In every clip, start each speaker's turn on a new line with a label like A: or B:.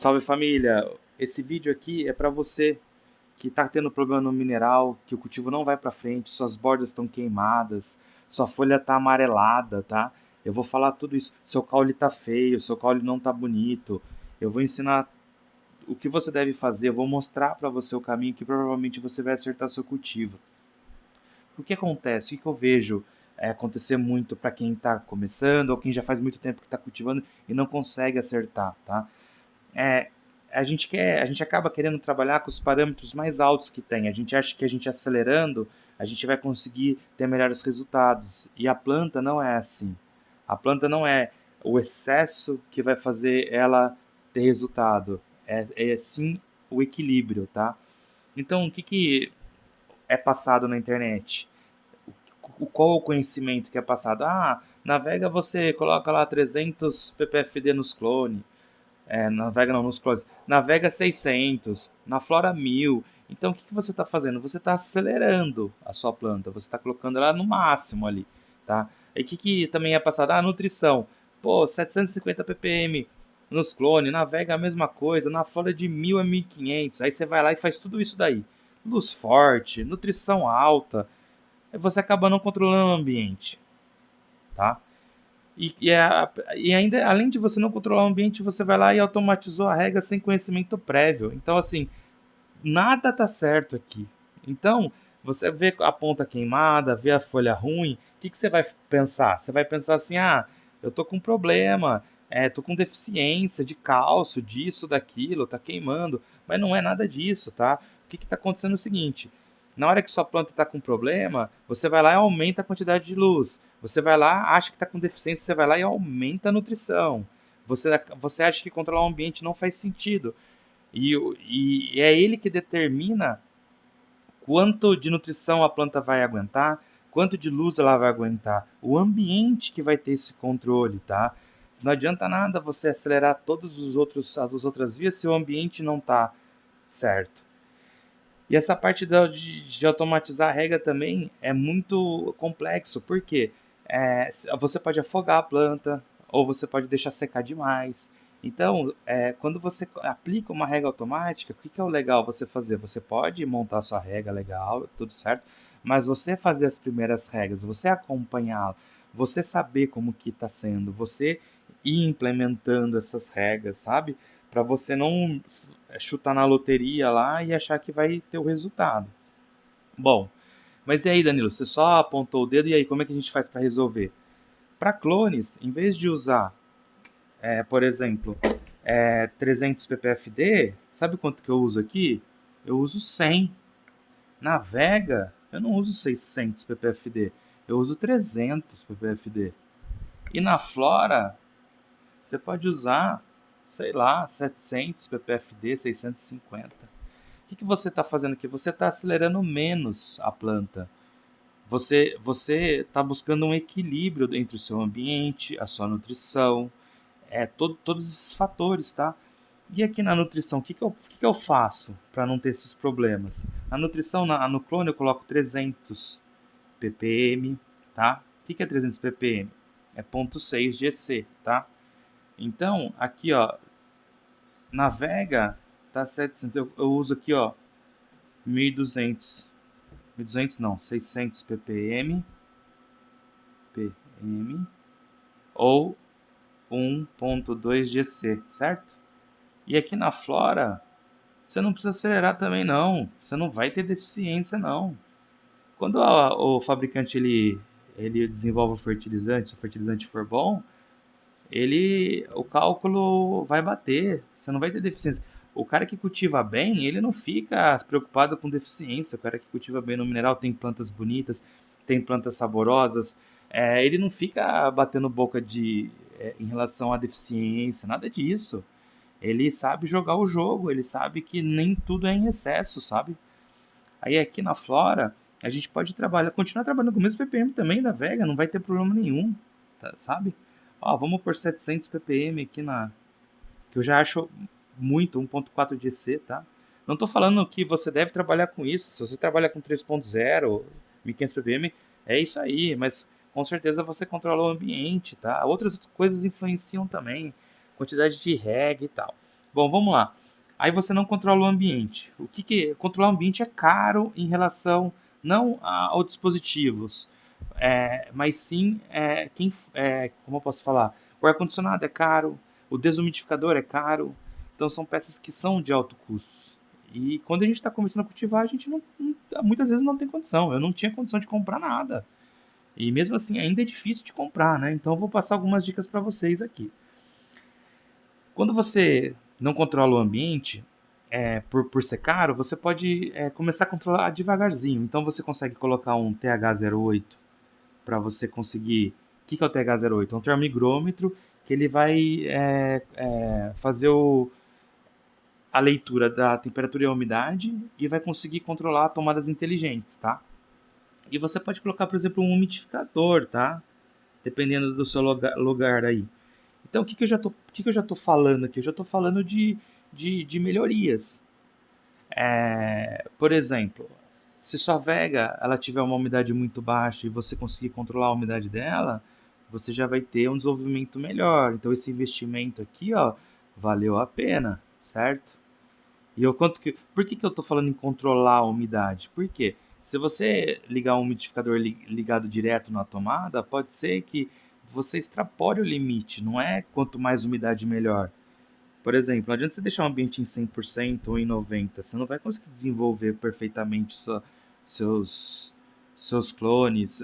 A: Salve família! Esse vídeo aqui é para você que está tendo problema no mineral, que o cultivo não vai para frente, suas bordas estão queimadas, sua folha está amarelada, tá? Eu vou falar tudo isso. Seu caule está feio, seu caule não está bonito. Eu vou ensinar o que você deve fazer, eu vou mostrar para você o caminho que provavelmente você vai acertar seu cultivo. O que acontece? O que eu vejo acontecer muito para quem está começando ou quem já faz muito tempo que está cultivando e não consegue acertar, tá? é, a gente acaba querendo trabalhar com os parâmetros mais altos que tem. A gente acha que a gente acelerando, a gente vai conseguir ter melhores resultados. E a planta não é assim. A planta não é o excesso que vai fazer ela ter resultado. É sim o equilíbrio, tá? Então, o que é passado na internet? Qual o conhecimento que é passado? Ah, navega você coloca lá 300 ppfd nos clones. Navega não, nos closes. Navega 600, na Flora 1000. Então, o que você está fazendo? Você está acelerando a sua planta. Você está colocando ela no máximo ali, tá? E o que também é passado? Ah, nutrição. Pô, 750 ppm nos clones. Navega a mesma coisa. Na Flora de 1000 a 1500. Aí você vai lá e faz tudo isso daí. Luz forte, nutrição alta. Aí você acaba não controlando o ambiente, tá? E ainda, além de você não controlar o ambiente, você vai lá e automatizou a regra sem conhecimento prévio. Então, assim, nada tá certo aqui. Então, você vê a ponta queimada, vê a folha ruim, o que você vai pensar? Você vai pensar assim, ah, eu tô com problema, tô com deficiência de cálcio, disso, daquilo, tá queimando. Mas não é nada disso, tá? O que tá acontecendo é o seguinte, na hora que sua planta está com problema, você vai lá e aumenta a quantidade de luz. Você vai lá, acha que está com deficiência, você vai lá e aumenta a nutrição. Você acha que controlar o ambiente não faz sentido. E é ele que determina quanto de nutrição a planta vai aguentar, quanto de luz ela vai aguentar. O ambiente que vai ter esse controle, tá? Não adianta nada você acelerar as outras vias se o ambiente não está certo. E essa parte de automatizar a regra também é muito complexo, porque você pode afogar a planta, ou você pode deixar secar demais. Então, quando você aplica uma regra automática, o que é o legal você fazer? Você pode montar a sua regra legal, tudo certo, mas você fazer as primeiras regras, você acompanhá-la, você saber como que está sendo, você ir implementando essas regras, sabe? Para você não chutar na loteria lá e achar que vai ter o resultado. Bom, mas e aí, Danilo? Você só apontou o dedo e aí como é que a gente faz para resolver? Para clones, em vez de usar, por exemplo, 300 ppfd, sabe quanto que eu uso aqui? Eu uso 100. Na Vega, eu não uso 600 ppfd, eu uso 300 ppfd. E na Flora, você pode usar, sei lá, 700 ppfd, 650. O que você está fazendo aqui? Você está acelerando menos a planta. Você está buscando um equilíbrio entre o seu ambiente, a sua nutrição, todos esses fatores, tá? E aqui na nutrição, o que eu faço para não ter esses problemas? Na nutrição, no clone, eu coloco 300 ppm, tá? O que é 300 ppm? É 0,6 GC, tá? Então, aqui, ó, na Vega, tá 700. Eu uso aqui, ó, 1200. 1200 não, 600 ppm, ou 1.2 GC, certo? E aqui na Flora, você não precisa acelerar também não, você não vai ter deficiência não. Quando o fabricante ele desenvolve o fertilizante, se o fertilizante for bom, o cálculo vai bater, você não vai ter deficiência. O cara que cultiva bem, ele não fica preocupado com deficiência. O cara que cultiva bem no mineral tem plantas bonitas, tem plantas saborosas. Ele não fica batendo boca em relação à deficiência, nada disso. Ele sabe jogar o jogo, ele sabe que nem tudo é em excesso, sabe? Aí aqui na Flora, a gente pode continuar trabalhando com o mesmo ppm também da Vega, não vai ter problema nenhum, tá, sabe? Ó, vamos por 700 ppm aqui que eu já acho muito, 1.4 GC, tá? Não tô falando que você deve trabalhar com isso, se você trabalha com 3.0, 1500 ppm, é isso aí, mas com certeza você controla o ambiente, tá? Outras coisas influenciam também, quantidade de reg e tal. Bom, vamos lá. Aí você não controla o ambiente. Controlar o ambiente é caro em relação não aos dispositivos, mas sim como eu posso falar? O ar-condicionado é caro, o desumidificador é caro, então são peças que são de alto custo. E quando a gente está começando a cultivar, a gente muitas vezes não tem condição. Eu não tinha condição de comprar nada. E mesmo assim ainda é difícil de comprar, né? Então eu vou passar algumas dicas para vocês aqui. Quando você não controla o ambiente, por ser caro, você pode começar a controlar devagarzinho. Então você consegue colocar um TH08 para você conseguir. O que é o TH08? É um termohigrômetro que ele vai fazer a leitura da temperatura e a umidade e vai conseguir controlar tomadas inteligentes, tá? E você pode colocar, por exemplo, um umidificador, tá? Dependendo do seu lugar aí. Então, o que eu já estou falando aqui? Eu já estou falando de melhorias. Por exemplo, se sua vega ela tiver uma umidade muito baixa e você conseguir controlar a umidade dela, você já vai ter um desenvolvimento melhor. Então, esse investimento aqui, ó, valeu a pena, certo? Por que eu estou falando em controlar a umidade? Porque se você ligar um umidificador ligado direto na tomada, pode ser que você extrapole o limite. Não é quanto mais umidade melhor. Por exemplo, não adianta você deixar um ambiente em 100% ou em 90%. Você não vai conseguir desenvolver perfeitamente seus, seus clones,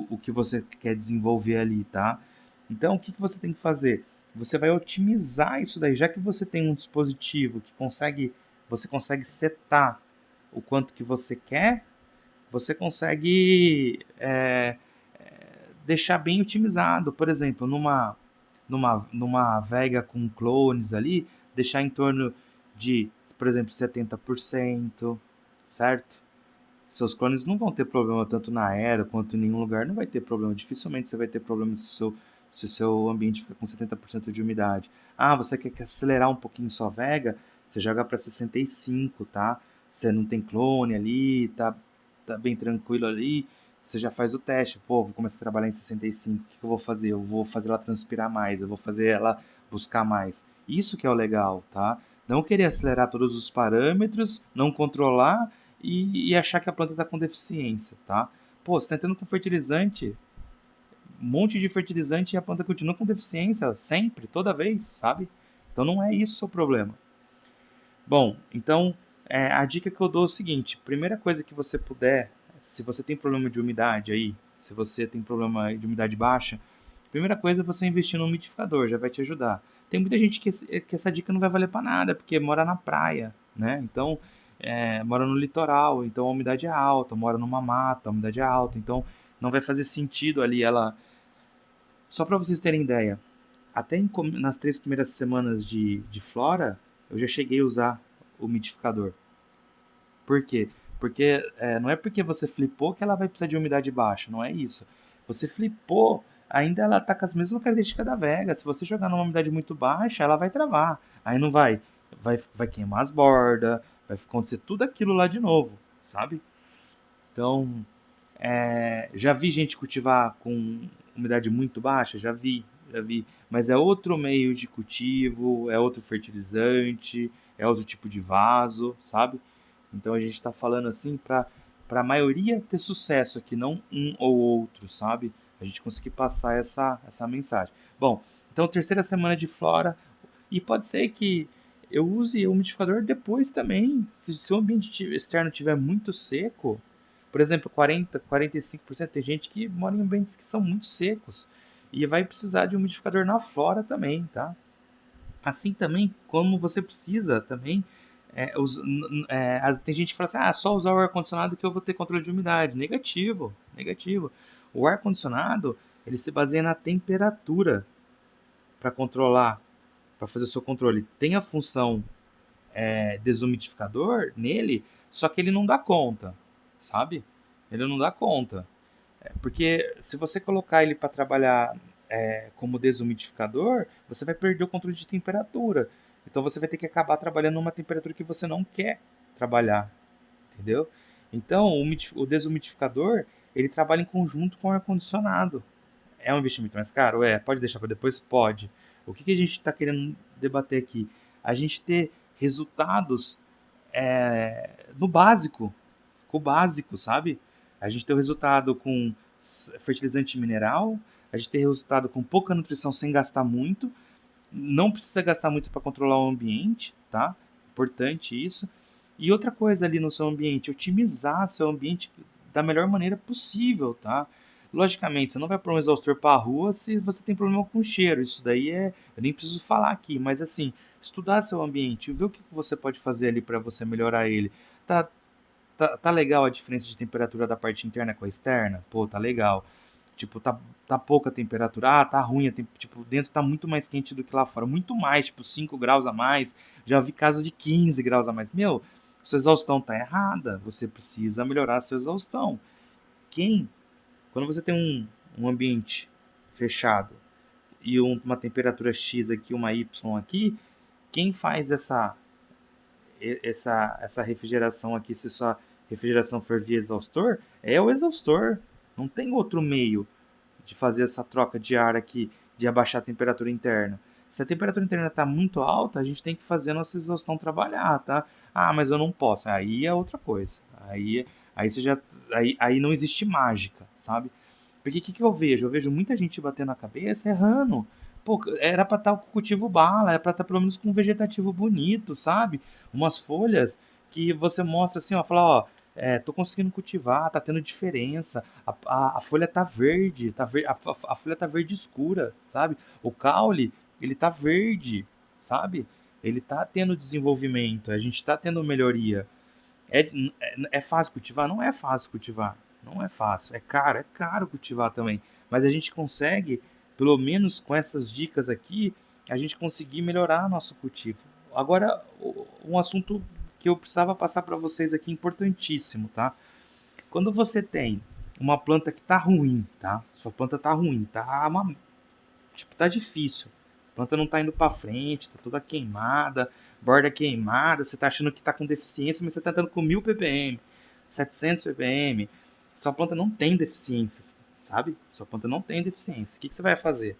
A: o que você quer desenvolver ali, tá? Então, o que você tem que fazer? Você vai otimizar isso daí. Já que você tem um dispositivo você consegue setar o quanto que você quer, você consegue deixar bem otimizado. Por exemplo, numa Vega com clones ali, deixar em torno de, por exemplo, 70%, certo? Seus clones não vão ter problema tanto na era quanto em nenhum lugar, não vai ter problema. Dificilmente você vai ter problema se o seu ambiente fica com 70% de umidade. Ah, você quer acelerar um pouquinho sua Vega? Você joga para 65, tá? Você não tem clone ali, tá bem tranquilo ali. Você já faz o teste. Pô, vou começar a trabalhar em 65. O que eu vou fazer? Eu vou fazer ela transpirar mais, eu vou fazer ela buscar mais. Isso que é o legal, tá? Não querer acelerar todos os parâmetros, não controlar e achar que a planta está com deficiência, tá? Pô, você está entrando com fertilizante, um monte de fertilizante e a planta continua com deficiência sempre, toda vez, sabe? Então não é isso o problema. Bom, então a dica que eu dou é o seguinte: primeira coisa que você puder, se você tem problema de umidade aí, se você tem problema de umidade baixa, primeira coisa é você investir no umidificador, já vai te ajudar. Tem muita gente que essa dica não vai valer para nada, porque mora na praia, né? Então, mora no litoral, então a umidade é alta, mora numa mata, a umidade é alta, então não vai fazer sentido ali ela. Só para vocês terem ideia, nas 3 primeiras semanas de flora, eu já cheguei a usar o umidificador. Por quê? Porque não é porque você flipou que ela vai precisar de umidade baixa, não é isso. Você flipou, ainda ela tá com as mesmas características da Vega. Se você jogar numa umidade muito baixa, ela vai travar. Aí não vai queimar as bordas, vai acontecer tudo aquilo lá de novo, sabe? Então, já vi gente cultivar com umidade muito baixa, já vi. Mas é outro meio de cultivo, é outro fertilizante, é outro tipo de vaso, sabe? Então a gente está falando assim para a maioria ter sucesso aqui, não um ou outro, sabe? A gente conseguir passar essa mensagem. Bom, então terceira semana de flora, e pode ser que eu use o umidificador depois também. Se o ambiente externo estiver muito seco, por exemplo, 45%, tem gente que mora em ambientes que são muito secos e vai precisar de um umidificador na flora também, tá? Assim também, como você precisa também, tem gente que fala assim, só usar o ar-condicionado que eu vou ter controle de umidade. Negativo, negativo. O ar-condicionado, ele se baseia na temperatura para controlar, para fazer o seu controle. Tem a função desumidificador nele, só que ele não dá conta, sabe? Ele não dá conta. Porque se você colocar ele para trabalhar como desumidificador, você vai perder o controle de temperatura. Então você vai ter que acabar trabalhando numa temperatura que você não quer trabalhar, entendeu? Então o desumidificador ele trabalha em conjunto com o ar-condicionado. É um investimento mais caro? Pode deixar para depois? Pode. O que a gente está querendo debater aqui? a gente ter resultados no básico, com o básico, sabe? A gente tem o resultado com fertilizante mineral, a gente tem resultado com pouca nutrição sem gastar muito, não precisa gastar muito para controlar o ambiente, tá? Importante isso. E outra coisa ali no seu ambiente, otimizar seu ambiente da melhor maneira possível, tá? Logicamente, você não vai pôr um exaustor para a rua se você tem problema com cheiro. Isso daí eu nem preciso falar aqui, mas assim, estudar seu ambiente, ver o que você pode fazer ali para você melhorar ele. Tá, tá legal a diferença de temperatura da parte interna com a externa? Pô, tá legal. Tipo, tá pouca temperatura. Ah, tá ruim. Tipo, dentro tá muito mais quente do que lá fora. Muito mais, tipo, 5 graus a mais. Já vi casos de 15 graus a mais. Meu, sua exaustão tá errada. Você precisa melhorar a sua exaustão. Quem? Quando você tem um ambiente fechado e uma temperatura X aqui, uma Y aqui, quem faz essa refrigeração aqui, se sua refrigeração for via exaustor, é o exaustor. Não tem outro meio de fazer essa troca de ar aqui, de abaixar a temperatura interna. Se a temperatura interna está muito alta, a gente tem que fazer a nossa exaustão trabalhar, tá? Ah, mas eu não posso. Aí é outra coisa. Aí você já, aí não existe mágica, sabe? Porque o que eu vejo? Eu vejo muita gente batendo a cabeça, errando. Pô, era para estar com o cultivo bala, era para estar pelo menos com um vegetativo bonito, sabe? Umas folhas que você mostra assim, ó, fala, ó, tô conseguindo cultivar, tá tendo diferença. A folha tá verde, a folha tá verde escura, sabe? O caule, ele tá verde, sabe? Ele tá tendo desenvolvimento, a gente tá tendo melhoria. É fácil cultivar? Não é fácil cultivar. Não é fácil. É caro cultivar também. Mas a gente consegue, pelo menos com essas dicas aqui, a gente conseguir melhorar nosso cultivo. Agora, um assunto que eu precisava passar para vocês aqui, importantíssimo, tá? Quando você tem uma planta que tá ruim, tá? Sua planta tá ruim, tipo, tá difícil. A planta não tá indo para frente, tá toda queimada, borda queimada, você tá achando que tá com deficiência, mas você tá andando com 1000 ppm, 700 ppm. Sua planta não tem deficiências, sabe? Sua planta não tem deficiência. O que você vai fazer?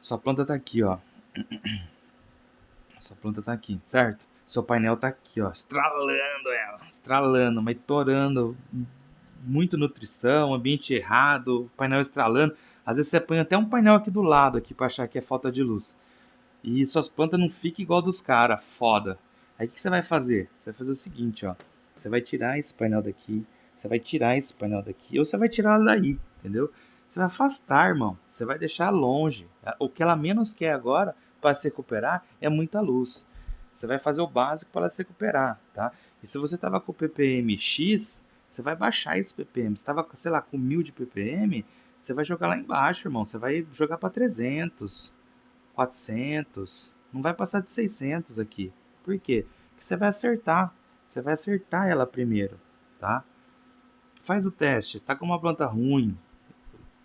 A: Sua planta tá aqui, ó. Sua planta tá aqui, certo? Seu painel tá aqui, ó, estralando ela, estralando, mas torando, muito nutrição, ambiente errado, painel estralando. Às vezes você põe até um painel aqui do lado aqui para achar que é falta de luz. E suas plantas não ficam igual dos caras, foda. Aí o que você vai fazer? Você vai fazer o seguinte, ó. Você vai tirar esse painel daqui, você vai tirar esse painel daqui, ou você vai tirar daí, entendeu? Você vai afastar, irmão. Você vai deixar longe. O que ela menos quer agora para se recuperar é muita luz. Você vai fazer o básico para ela se recuperar, tá? E se você tava com ppm X, você vai baixar esse ppm. Se tava, sei lá, com 1000 de ppm, você vai jogar lá embaixo, irmão. Você vai jogar para 300. 400, não vai passar de 600 aqui. Por quê? Porque você vai acertar. Você vai acertar ela primeiro, tá? Faz o teste. Tá com uma planta ruim,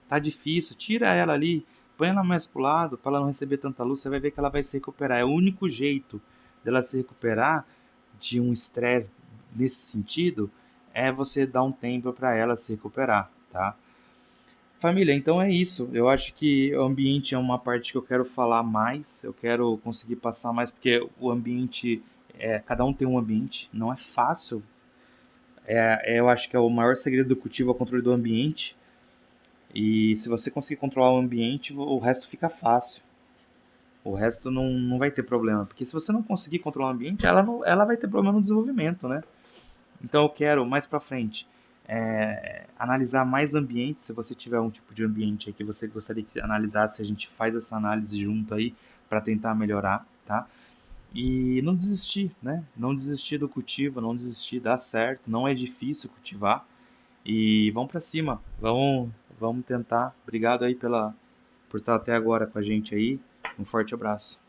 A: tá difícil, tira ela ali, põe ela mais pro lado para ela não receber tanta luz. Você vai ver que ela vai se recuperar. É o único jeito dela se recuperar de um estresse nesse sentido é você dar um tempo para ela se recuperar, tá? Família, então é isso. Eu acho que o ambiente é uma parte que eu quero falar mais, eu quero conseguir passar mais, porque o ambiente, cada um tem um ambiente, não é fácil. Eu acho que é o maior segredo do cultivo é o controle do ambiente. E se você conseguir controlar o ambiente, o resto fica fácil. O resto não vai ter problema. Porque se você não conseguir controlar o ambiente, ela vai ter problema no desenvolvimento, né? Então eu quero mais para frente analisar mais ambientes. Se você tiver um tipo de ambiente aí que você gostaria que analisasse, a gente faz essa análise junto aí para tentar melhorar, tá? E não desistir, né? Não desistir do cultivo, não desistir, dá certo, não é difícil cultivar. E vamos para cima, vamos tentar. Obrigado aí por estar até agora com a gente aí. Um forte abraço.